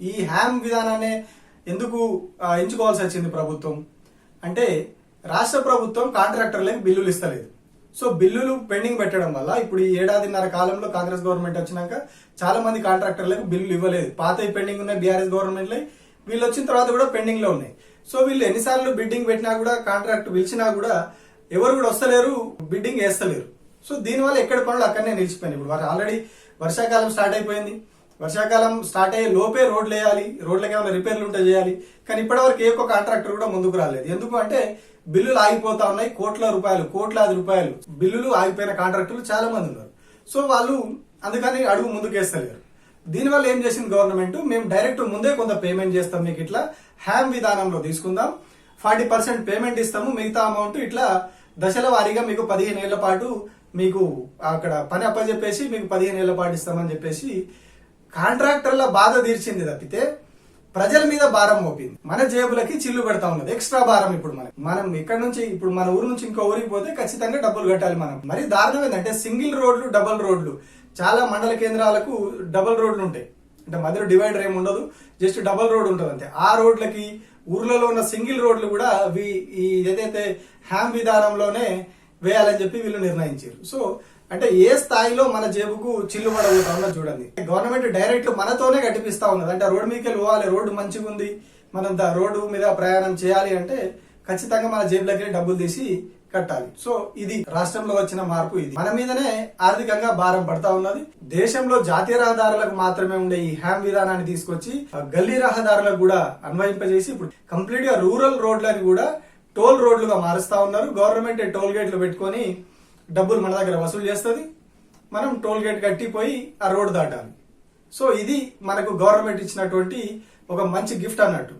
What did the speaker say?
ఈ హ్యామ్ విధానాన్ని ఎందుకు ఎంచుకోవాల్సి వచ్చింది ప్రభుత్వం అంటే రాష్ట్ర ప్రభుత్వం కాంట్రాక్టర్లకు బిల్లులు ఇస్తలేదు. సో బిల్లులు పెండింగ్ పెట్టడం వల్ల ఇప్పుడు ఈ ఏడాదిన్నర కాలంలో కాంగ్రెస్ గవర్నమెంట్ వచ్చినాక చాలా మంది కాంట్రాక్టర్లకు బిల్లులు ఇవ్వలేదు. పాత పెండింగ్ ఉన్నాయి బీఆర్ఎస్ గవర్నమెంట్ లో, వీళ్ళు వచ్చిన తర్వాత కూడా పెండింగ్ లో ఉన్నాయి. సో వీళ్ళు ఎన్నిసార్లు బిడ్డింగ్ పెట్టినా కూడా కాంట్రాక్ట్ పిలిచినా కూడా ఎవరు కూడా వస్తలేరు, బిడ్డింగ్ వేస్తలేరు. సో దీనివల్ల ఎక్కడి పనులు అక్కడనే నిలిచిపోయినాయి. ఇప్పుడు ఆల్రెడీ వర్షాకాలం స్టార్ట్ అయిపోయింది. వర్షాకాలం స్టార్ట్ అయ్యే లోపే రోడ్లు వేయాలి, రోడ్లకి ఏమైనా రిపేర్లు ఉంటే చేయాలి. కానీ ఇప్పటివరకు ఏ ఒక్క కాంట్రాక్టర్ కూడా ముందుకు రాలేదు. ఎందుకు అంటే బిల్లులు ఆగిపోతా ఉన్నాయి. కోట్లాది రూపాయలు బిల్లులు ఆగిపోయిన కాంట్రాక్టర్లు చాలా మంది ఉన్నారు. సో వాళ్ళు అందుకని అడుగు ముందుకేస్తలేరు. దీనివల్ల ఏం చేసింది గవర్నమెంట్, మేము డైరెక్ట్ ముందే కొంత పేమెంట్ చేస్తాం, మీకు ఇట్లా హ్యామ్ విధానంలో తీసుకుందాం, 40% పేమెంట్ ఇస్తాము, మిగతా అమౌంట్ ఇట్లా దశల వారీగా మీకు 15 ఏళ్ల పాటు మీకు అక్కడ పని అప్పచెప్పేసి మీకు 15 ఏళ్ల పాటు ఇస్తామని చెప్పేసి కాంట్రాక్టర్ల బాధ తీర్చింది తప్పితే ప్రజల మీద భారం మోపింది. మన జేబులకి చిల్లు పెడతా ఉన్నది, ఎక్స్ట్రా భారం. ఇప్పుడు మనం ఇక్కడ నుంచి ఇప్పుడు మన ఊరు నుంచి ఇంకో ఊరికి పోతే ఖచ్చితంగా డబ్బులు కట్టాలి మనం. మరి దారుణం ఏంటంటే సింగిల్ రోడ్లు, డబుల్ రోడ్లు, చాలా మండల కేంద్రాలకు డబుల్ రోడ్లు ఉంటాయి. అంటే మధ్యలో డివైడర్ ఏమి ఉండదు, జస్ట్ డబుల్ రోడ్ ఉంటుంది అంతే. ఆ రోడ్లకి ఊర్లలో ఉన్న సింగిల్ రోడ్లు కూడా ఈ ఏదైతే హ్యామ్ విధానంలోనే వేయాలని చెప్పి వీళ్ళు నిర్ణయించారు. సో అంటే ఏ స్థాయిలో మన జేబుకు చిల్లు పడబోతా ఉన్నది చూడండి. గవర్నమెంట్ డైరెక్ట్ మనతోనే కట్టిపిస్తా ఉన్నది. అంటే రోడ్డు మీదకి పోవాలి, రోడ్డు మంచిగా ఉంది, మనం రోడ్డు మీద ప్రయాణం చేయాలి అంటే ఖచ్చితంగా మన జేబులకి డబ్బులు తీసి కట్టాలి. సో ఇది రాష్ట్రంలో వచ్చిన మార్పు. ఇది మన మీదనే ఆర్థికంగా భారం పడతా ఉన్నది. దేశంలో జాతీయ రహదారులకు మాత్రమే ఉండే ఈ హ్యామ్ విధానాన్ని తీసుకొచ్చి గల్లీ రహదారులకు కూడా అన్వయింపజేసి ఇప్పుడు కంప్లీట్ గా రూరల్ రోడ్లని కూడా టోల్ రోడ్లుగా మారుస్తా ఉన్నారు. గవర్నమెంట్ టోల్ గేట్లు పెట్టుకొని డబ్బులు మన దగ్గర వసూలు చేస్తుంది, మనం టోల్ గేట్ కట్టిపోయి ఆ రోడ్ దాటాలి. సో ఇది మనకు గవర్నమెంట్ ఇచ్చినటువంటి ఒక మంచి గిఫ్ట్ అన్నట్టు.